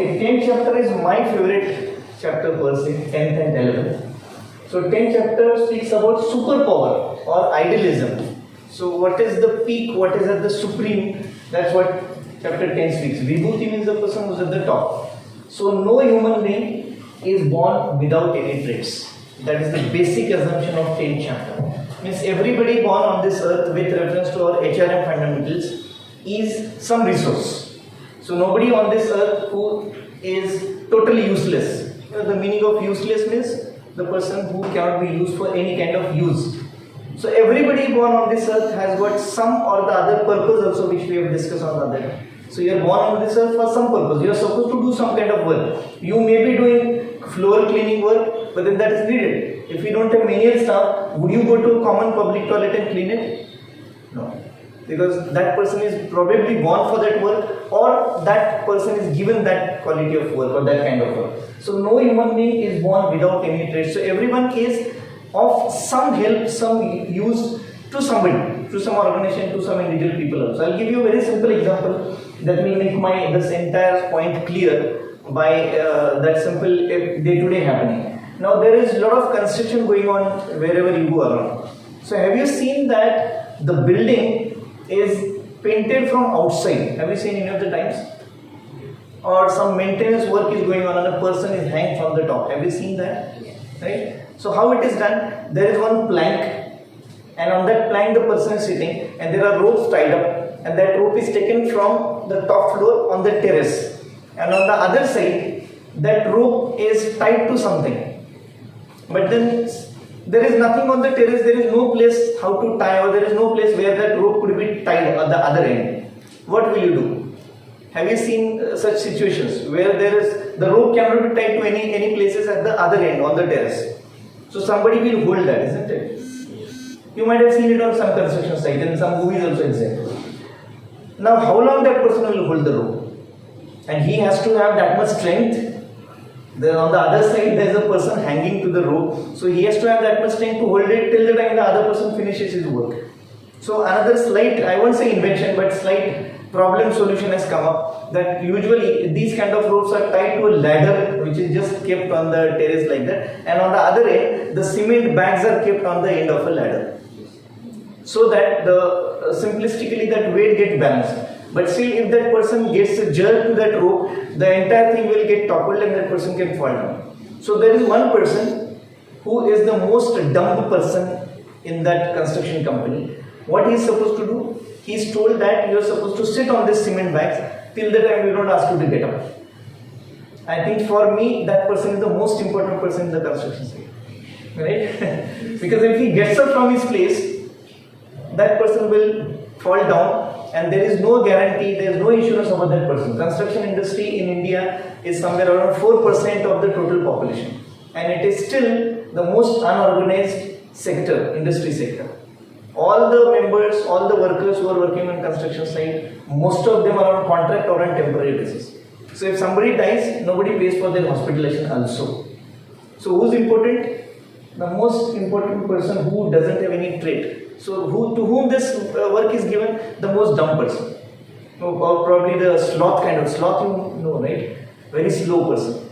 Okay, 10th chapter is my favorite chapter per se, 10th and 11th. So 10th chapter speaks about superpower or idealism. So what is the peak, what is at the supreme, that's what chapter 10 speaks. Vibhuti means the person who is at the top. So no human being is born without any traits. That is the basic assumption of 10th chapter. Means everybody born on this earth with reference to our HRM fundamentals is some resource. So nobody on this earth who is totally useless. The meaning of useless means the person who cannot be used for any kind of use. So everybody born on this earth has got some or the other purpose also, which we have discussed on the other day. So you are born on this earth for some purpose. You are supposed to do some kind of work. You may be doing floor cleaning work, but then that is needed. If you don't have menial staff, would you go to a common public toilet and clean it? No. Because that person is probably born for that work, or that person is given that quality of work or that kind of work. So no human being is born without any traits. So everyone is of some help, some use to somebody, to some organization, to some individual people also. I'll give you a very simple example that will make this entire point clear by that simple day-to-day happening. Now there is a lot of construction going on wherever you go around. So have you seen that the building is painted from outside? Have you seen any of the times? Or some maintenance work is going on and a person is hanged from the top. Have you seen that? Right? So how it is done? There is one plank, and on that plank the person is sitting, and there are ropes tied up, and that rope is taken from the top floor on the terrace, and on the other side that rope is tied to something. But then there is nothing on the terrace, there is no place how to tie, or there is no place where that rope could be tied at the other end. What will you do? Have you seen such situations where the rope cannot be tied to any places at the other end on the terrace? So somebody will hold that, isn't it? You might have seen it on some construction site, and some movies also exist. Now how long that person will hold the rope? And he has to have that much strength. Then on the other side there is a person hanging to the rope, so he has to have that much strength to hold it till the time the other person finishes his work. So another slight, I won't say invention, but slight problem solution has come up, that usually these kind of ropes are tied to a ladder which is just kept on the terrace like that, and on the other end the cement bags are kept on the end of a ladder, so that simplistically that weight gets balanced. But still, if that person gets a jerk to that rope, the entire thing will get toppled and that person can fall down. So there is one person who is the most dumb person in that construction company. What he is supposed to do? He is told that you are supposed to sit on this cement bags till the time we don't ask you to get up. I think for me, that person is the most important person in the construction site. Right? Because if he gets up from his place, that person will fall down, and there is no guarantee, there is no insurance about that person. Construction industry in India is somewhere around 4% of the total population, and it is still the most unorganized sector, industry sector. All the members, all the workers who are working on construction site, most of them are on contract or on temporary basis. So if somebody dies, nobody pays for their hospitalization also. So who's important? The most important person who doesn't have any trait. So to whom this work is given? The most dumb person. Or probably the sloth kind of sloth, you know, right? Very slow person.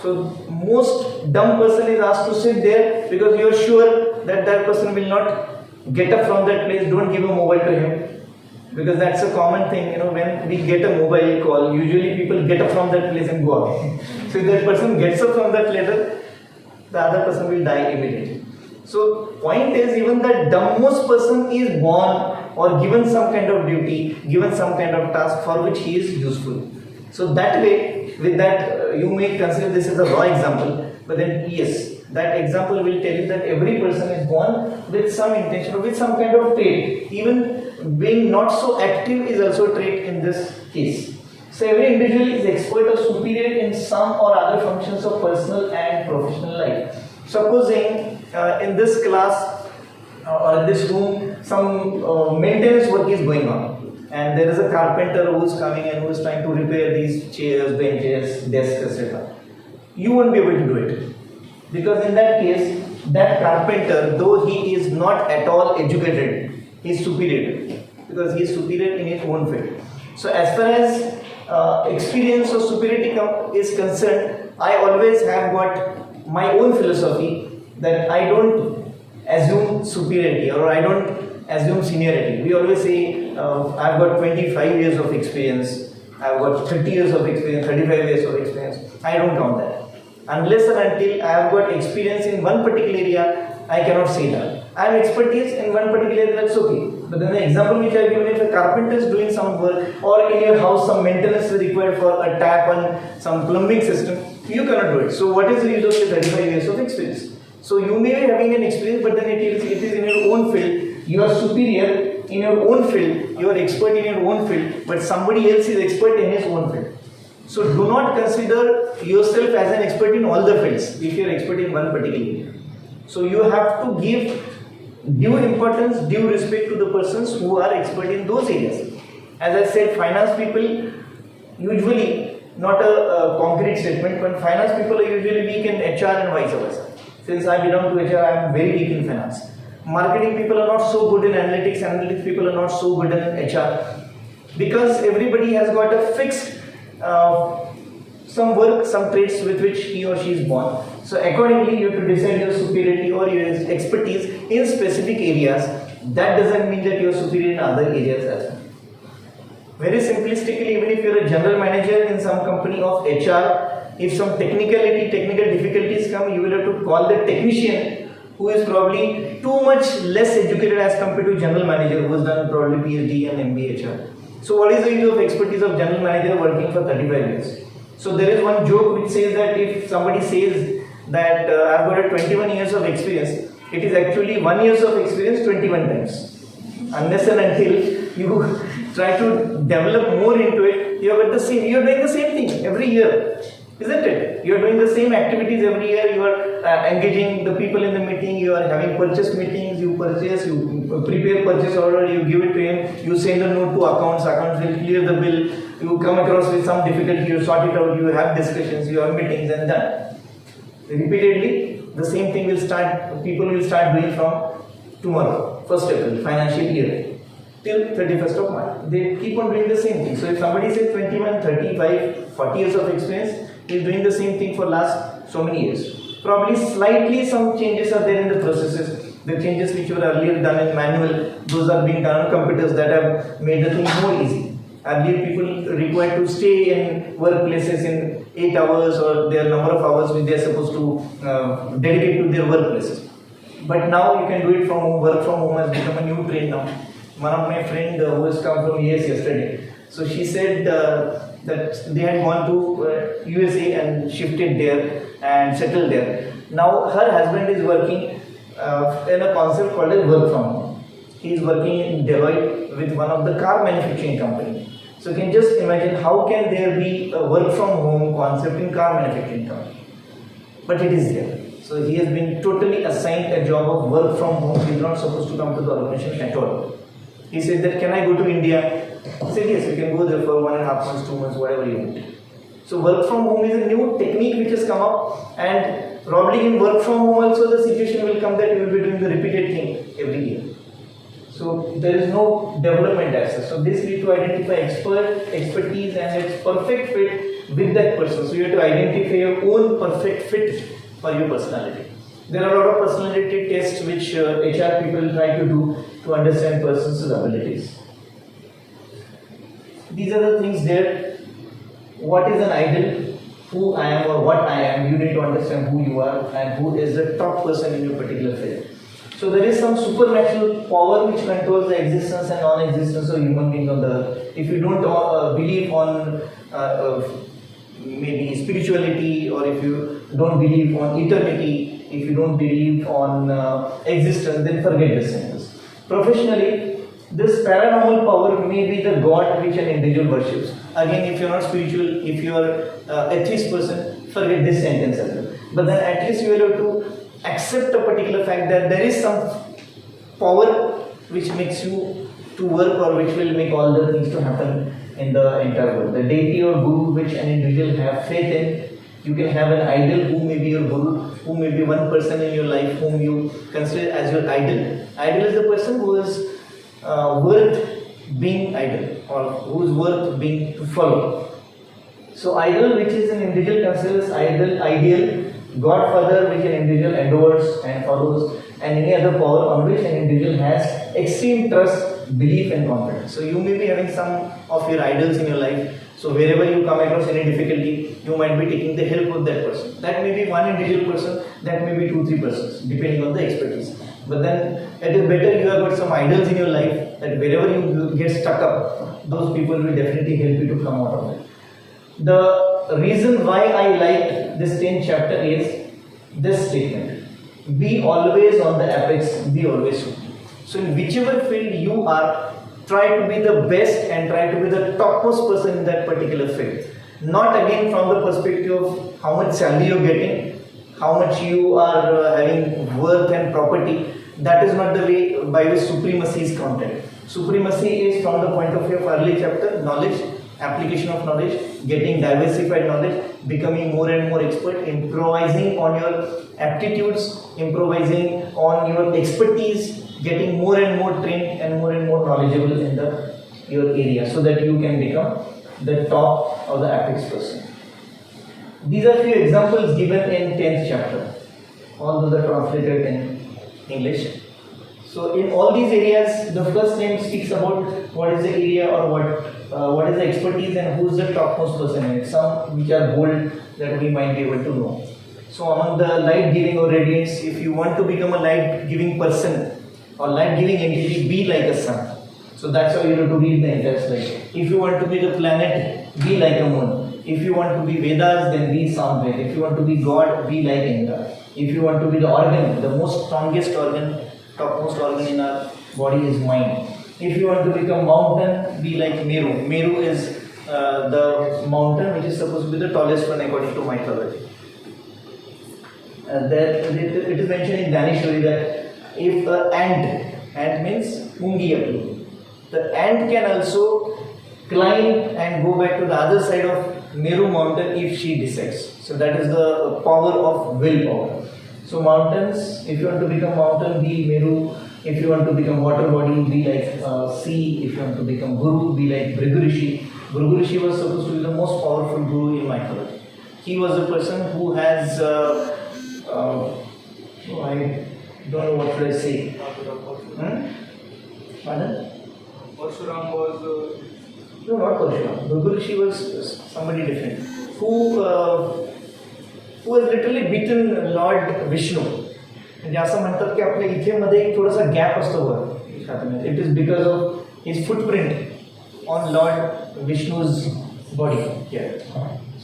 So most dumb person is asked to sit there because you are sure that that person will not get up from that place. Don't give a mobile to him, because that's a common thing. You know, when we get a mobile call, usually people get up from that place and go out. So if that person gets up from that ladder, the other person will die immediately. So point is, even the dumbest person is born or given some kind of duty, given some kind of task for which he is useful. So that way, with that, you may consider this as a raw example, but then yes, that example will tell you that every person is born with some intention or with some kind of trait. Even being not so active is also a trait in this case. So every individual is expert or superior in some or other functions of personal and professional life. Supposing in this class or in this room some maintenance work is going on, and there is a carpenter who is coming and who is trying to repair these chairs, benches, desks, etc. You won't be able to do it, because in that case, that carpenter, though he is not at all educated, he is superior, because he is superior in his own field. So as far as experience or superiority is concerned, I always have got my own philosophy that I don't assume superiority or I don't assume seniority. We always say I've got 25 years of experience, I've got 30 years of experience, 35 years of experience. I don't count that. Unless and until I have got experience in one particular area, I cannot say that. I have expertise in one particular area, that's okay. But then the example which I have given, if a carpenter is doing some work or in your house some maintenance is required for a tap and some plumbing system, you cannot do it. So what is the use of your 35 years of experience? So you may be having an experience, but then it is in your own field. You are superior in your own field, you are expert in your own field, but somebody else is expert in his own field. So do not consider yourself as an expert in all the fields if you are expert in one particular area. So you have to give due importance, due respect to the persons who are expert in those areas. As I said, finance people usually, not a concrete statement, but finance people are usually weak in HR and vice versa. Since I belong to HR, I am very weak in finance. Marketing people are not so good in analytics, analytics people are not so good in HR. Because everybody has got a fixed some work, some traits with which he or she is born. So accordingly, you have to decide your superiority or your expertise in specific areas. That doesn't mean that you are superior in other areas as well. Very simplistically, even if you are a general manager in some company of HR, if some technical difficulties come, you will have to call the technician who is probably too much less educated as compared to general manager who has done probably PhD and MBA HR. So what is the use of expertise of general manager working for 35 years? So there is one joke which says that if somebody says that I've got a 21 years of experience, it is actually 1 year of experience 21 times. Unless and until you try to develop more into it, you are doing the same thing every year, isn't it? You are doing the same activities every year. You are engaging the people in the meeting. You are having purchase meetings. You purchase, you prepare purchase order. You give it to him. You send a note to accounts. Accounts will clear the bill. You come across with some difficulty. You sort it out. You have discussions. You have meetings and done. Repeatedly, the same thing will start. People will start doing from tomorrow, 1st April, financial year, till 31st of March. They keep on doing the same thing. So if somebody says 21, 35, 40 years of experience, he is doing the same thing for last so many years. Probably slightly some changes are there in the processes. The changes which were earlier done in manual, those are being done on computers that have made the thing more easy. Earlier people required to stay in workplaces in 8 hours or their number of hours which they are supposed to dedicate to their workplaces. But now you can do it from home. Work from home has become a new trend now. One of my friend who has come from US yesterday, so she said that they had gone to USA and shifted there and settled there. Now her husband is working in a concept called as work from home. He is working in Deloitte with one of the car manufacturing company. So you can just imagine how can there be a work from home concept in car manufacturing company. But it is there. So he has been totally assigned a job of work from home. He is not supposed to come to the organization at all. He said that, can I go to India? I said, yes, you can go there for 1.5 months, 2 months, whatever you want. So work from home is a new technique which has come up, and probably in work from home also the situation will come that you will be doing the repeated thing every year. So there is no development as such. So this need to identify expertise and its perfect fit with that person. So you have to identify your own perfect fit for your personality. There are a lot of personality tests which HR people try to do to understand person's abilities. These are the things there. What is an idol? Who I am or what I am? You need to understand who you are and who is the top person in your particular field. So there is some supernatural power which controls the existence and non-existence of human beings on the earth. If you don't believe on maybe spirituality, or if you don't believe on eternity, if you don't believe on existence, then forget this sentence. Professionally, this paranormal power may be the God which an individual worships. Again, if you are not spiritual, if you are atheist person, forget this sentence as well. But then at least you will have to accept a particular fact that there is some power which makes you to work, or which will make all the things to happen in the entire world. The deity or guru which an individual have faith in. You can have an idol who may be your guru, who may be one person in your life whom you consider as your idol. Idol is the person who is worth being idol, or who is worth being to follow. So idol, which is an individual considers ideal, Godfather, which an individual adores and follows, and any other power on which an individual has extreme trust, belief and confidence. So you may be having some of your idols in your life. So wherever you come across any difficulty, you might be taking the help of that person. That may be one individual person, that may be 2-3 persons, depending on the expertise. But then it is better you have got some idols in your life that wherever you get stuck up, those people will definitely help you to come out of it. The reason why I liked this 10th chapter is this statement: be always on the apex, be always supreme. So in whichever field you are, try to be the best and try to be the topmost person in that particular field. Not again from the perspective of how much salary you're getting, how much you are having worth and property. That is not the way by which supremacy is counted. Supremacy is from the point of view of early chapter: knowledge, application of knowledge, getting diversified knowledge, becoming more and more expert, improvising on your aptitudes, improvising on your expertise, getting more and more trained and more knowledgeable in your area, so that you can become the top or the apex person. These are few examples given in 10th chapter, although they are translated in English. So in all these areas, the first name speaks about what is the area or what is the expertise and who is the topmost person in it. Some which are bold that we might be able to know. So among the light giving or radiance, if you want to become a light giving person or light giving entity, be like a sun. So that's how you have to read the entire slide. If you want to be the planet, be like a moon. If you want to be Vedas, then be Samved. If you want to be God, be like Indra. If you want to be the organ, the most strongest organ, topmost organ in our body is mind. If you want to become mountain, be like Meru. Meru is the mountain which is supposed to be the tallest one according to mythology. It is mentioned in Danish story that if ant means Mungi, the ant can also climb and go back to the other side of Meru mountain if she decides. So that is the power of willpower. So mountains, if you want to become mountain, be Meru. If you want to become water body, be like sea. If you want to become Guru, be like Bhrigurishi. Bhrigurishi was supposed to be the most powerful Guru in mythology. He was a person who has, I don't know what should I say. Pardon? Parshuram was... No, not Parshuram. Bhrigurishi was somebody different. Who was literally beaten Lord Vishnu. म्हणजे असं म्हणतात की आपल्या इथे मध्ये एक थोडासा gap असतो वर. It is because of his footprint on lord Vishnu's body here.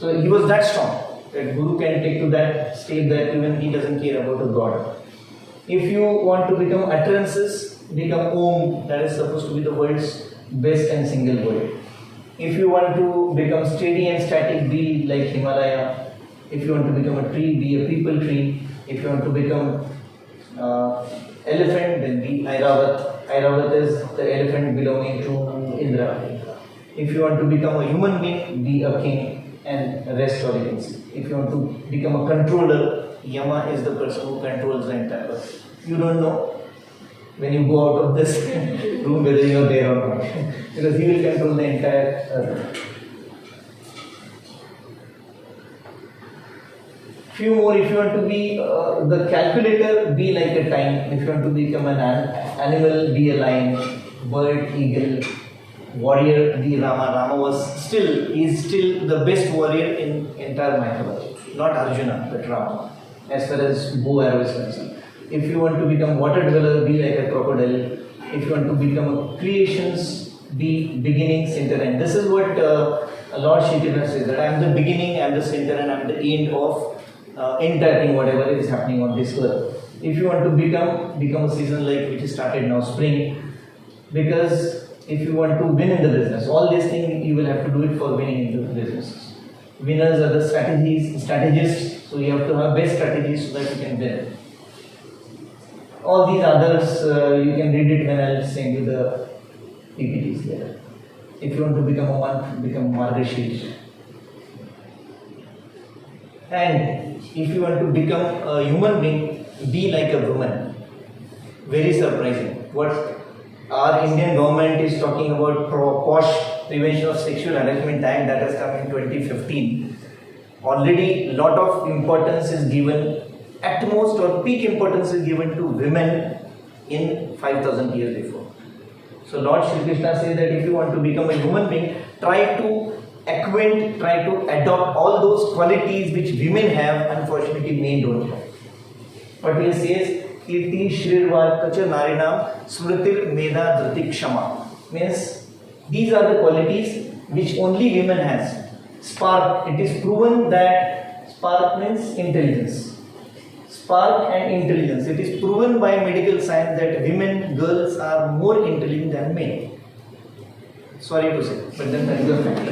So he was that strong that Guru can take to that state that even he doesn't care about a God. If you want to become utterances, become Om, that is supposed to be the world's best and single word. If you want to become steady and static, be like Himalaya. If you want to become a tree, be a people tree. If you want to become elephant, then be Airavat. Airavat is the elephant belonging to Indra. If you want to become a human being, be a king, and rest all you can see. If you want to become a controller, Yama is the person who controls the entire earth. You don't know when you go out of this room whether you are there or not, because he will control the entire earth. Few more. If you want to be the calculator, be like a time. If you want to become an animal, be a lion, bird, eagle. Warrior, be Rama. Rama is still the best warrior in entire mythology. Not Arjuna, but Rama, as far as bow arrow is concerned. If you want to become water dweller, be like a crocodile. If you want to become a creations, be beginning, center, end. This is what Lord Shri Krishna says, that I am the beginning, I am the center, and I am the end of entire thing, whatever is happening on this earth. If you want to become a season like which is started now, spring, because if you want to win in the business, all these things you will have to do it for winning in the business. Winners are the strategists, so you have to have best strategies so that you can win. All these others, you can read it when I'll send you the PPTs there. If you want to become a monk, become Margashirish. And if you want to become a human being, be like a woman. Very surprising. What our Indian government is talking about posh Prevention of Sexual Harassment Act that has come in 2015, already lot of importance is given, at most or peak importance is given to women in 5000 years before. So Lord Shri Krishna says that if you want to become a human being, try to try to adopt all those qualities which women have, unfortunately men don't have. But he says, Kirti Shrirvar Kacha Narinam Smritir Meda Dhriti Kshama. Means these are the qualities which only women has. Spark, it is proven that spark means intelligence. Spark and intelligence. It is proven by medical science that women, girls are more intelligent than men. Sorry to say, but then that is a fact.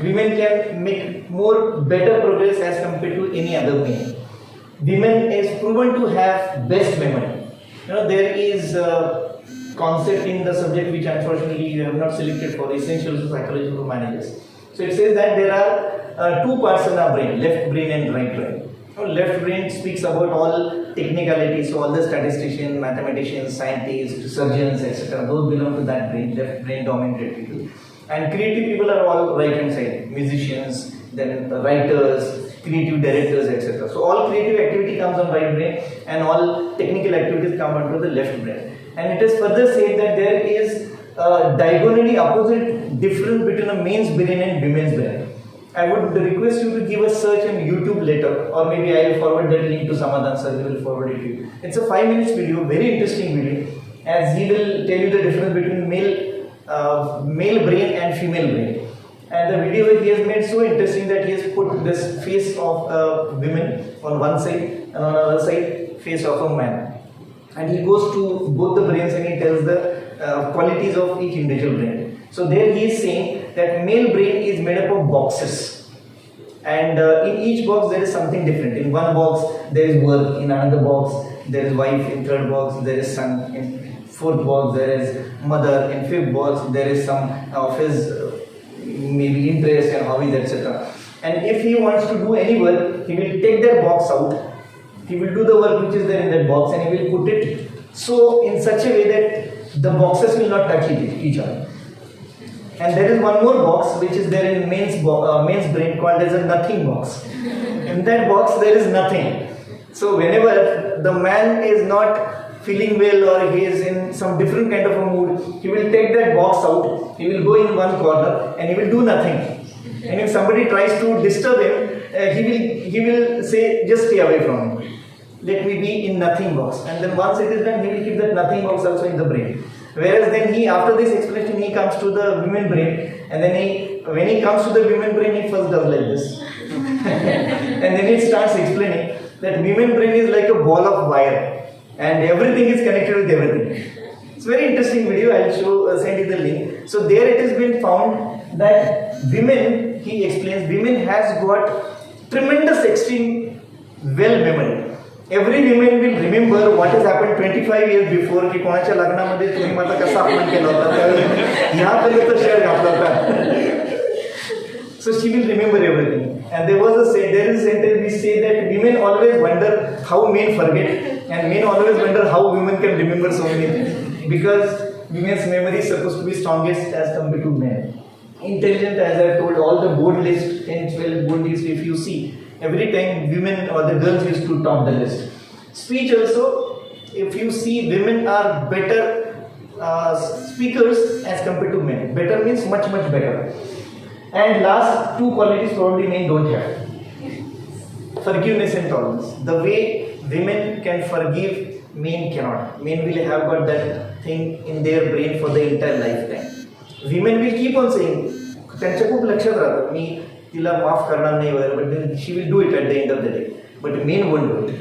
Women can make more better progress as compared to any other men. Women is proven to have best memory. There is a concept in the subject which unfortunately you have not selected for essentials of psychology for managers. So it says that there are two parts in our brain, left brain and right brain. Left brain speaks about all technicalities, so all the statisticians, mathematicians, scientists, surgeons, etc. Those belong to that brain, left brain dominated people. And creative people are all right hand side, musicians, then writers, creative directors, etc. So all creative activity comes on right brain and all technical activities come onto the left brain. And it is further said that there is a diagonally opposite difference between a man's brain and women's brain. I would request you to give a search on YouTube later, or maybe I will forward that link to Samadhan sir, he will forward it to you. It's a 5 minutes video, very interesting video, as he will tell you the difference between male brain and female brain. And the video he has made so interesting that he has put this face of women on one side and on the other side face of a man. And he goes to both the brains and he tells the qualities of each individual brain. So there he is saying that male brain is made up of boxes. And in each box there is something different. In one box there is work, in another box there is wife, in third box there is son, in fourth box there is mother, in fifth box there is some of his maybe interest and hobbies, etc. And if he wants to do any work, he will take that box out, he will do the work which is there in that box and he will put it so in such a way that the boxes will not touch each other. And there is one more box which is there in men's brain called as a nothing box. In that box there is nothing. So whenever the man is not feeling well or he is in some different kind of a mood, he will take that box out, he will go in one corner and he will do nothing. And if somebody tries to disturb him, he will say, just stay away from him. Let me be in nothing box. And then once it is done, he will keep that nothing box also in the brain. Whereas then after this explanation, he comes to the women brain, and then when he comes to the women brain, he first does like this. And then he starts explaining that women brain is like a ball of wire, and everything is connected with everything. It's a very interesting video. I will send you the link. So there it has been found that women, he explains, women has got tremendous extreme well memory. Every woman will remember what has happened 25 years before की कोणाच्या लग्नामध्ये तुम्ही माझा कसा अपमान केला होता यापर्यंत share घातला होता. So she will remember everything. And there is a sentence we say that women always wonder how men forget and men always wonder how women can remember so many things, because women's memory is supposed to be strongest as compared to men. Intelligent, as I told, all the board list, 10, 12 board list, if you see, every time women or the girls used to top the list. Speech also, if you see, women are better speakers as compared to men. Better means much, much better. And last two qualities probably men don't have. Forgiveness and tolerance. The way women can forgive, men cannot. Men will have got that thing in their brain for the entire lifetime. Women will keep on saying, त्यांच्या खूप लक्षात राहतं मी तिला माफ करणार नाही वगैरे, but then she will do it at the end of the day. But men won't do it.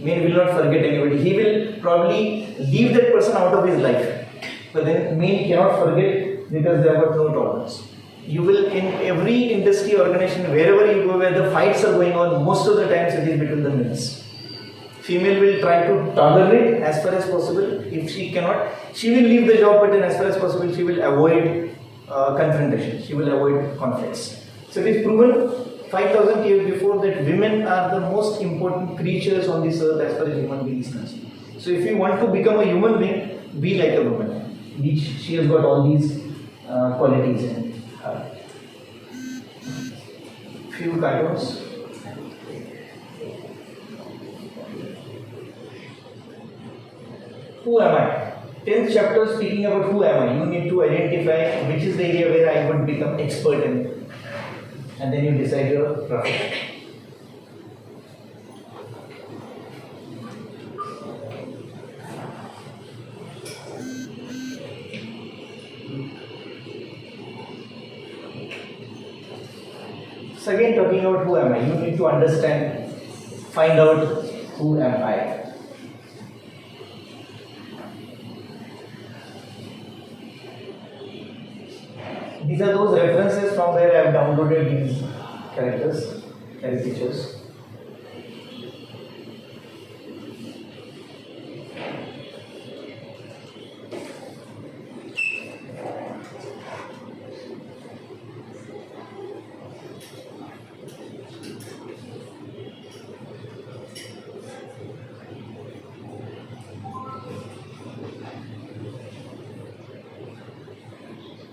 Men will not forget anybody. He will probably leave that person out of his life. But then men cannot forget because they have got no tolerance. You will, in every industry organization, wherever you go, where the fights are going on, most of the times it is between the men. Female will try to tolerate as far as possible. If she cannot, she will leave the job, but then as far as possible, she will avoid confrontation. She will avoid conflicts. So it is proven 5,000 years before that women are the most important creatures on this earth as far as human beings are concerned. So if you want to become a human being, be like a woman. She has got all these qualities in her. Few cartoons. Who am I? 10th chapter speaking about who am I. You need to identify which is the area where I would become expert in, and then you decide your profession. So again, talking about who am I, you need to understand, find out who am I. These are those references from where I have downloaded these caricatures.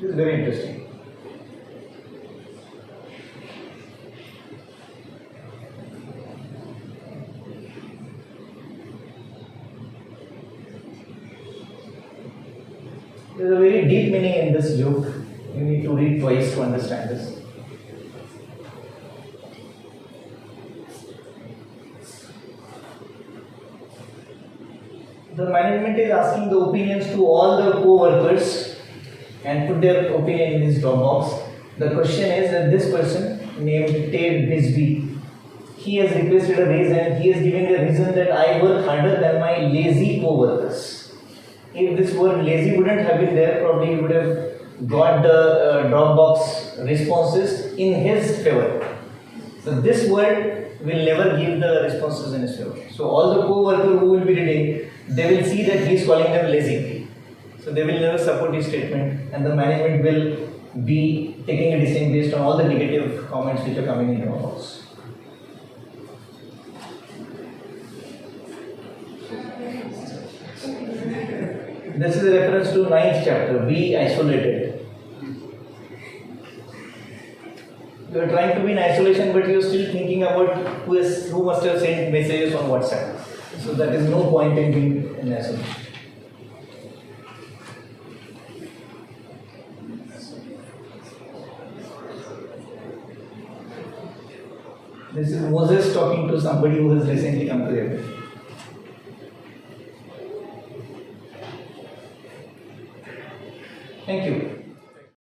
This is very interesting. There is a very deep meaning in this joke. You need to read twice to understand this. The management is asking the opinions to all the co-workers and put their opinion in this Dropbox. The question is that this person named Ted Bisbee, he has requested a raise and he has given the reason that I work harder than my lazy co-workers. If this word lazy wouldn't have been there, probably he would have got the Dropbox responses in his favor. So this word will never give the responses in his favor. So all the co-workers who will be reading, they will see that he is calling them lazy. So they will never support his statement, and the management will be taking a decision based on all the negative comments which are coming in Dropbox. This is a reference to 9th chapter, Be Isolated. You are trying to be in isolation, but you are still thinking about who must have sent messages on WhatsApp. So there is no point in being in isolation. This is Moses talking to somebody who has recently come to him.